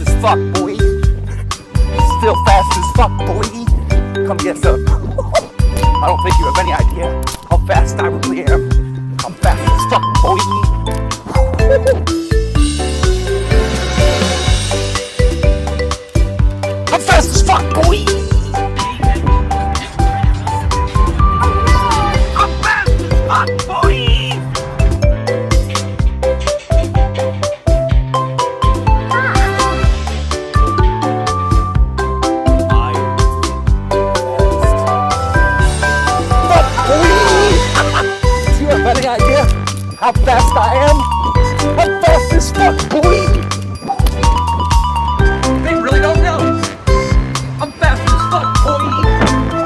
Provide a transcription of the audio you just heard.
as fuck, boy. Still fast as fuck, boy. Come get some. I don't think you have any idea how fast I really am. I'm fast as fuck, boy. I'm fast as fuck, boy. I'm fast as fuck, boy. Do you have any idea how fast I am?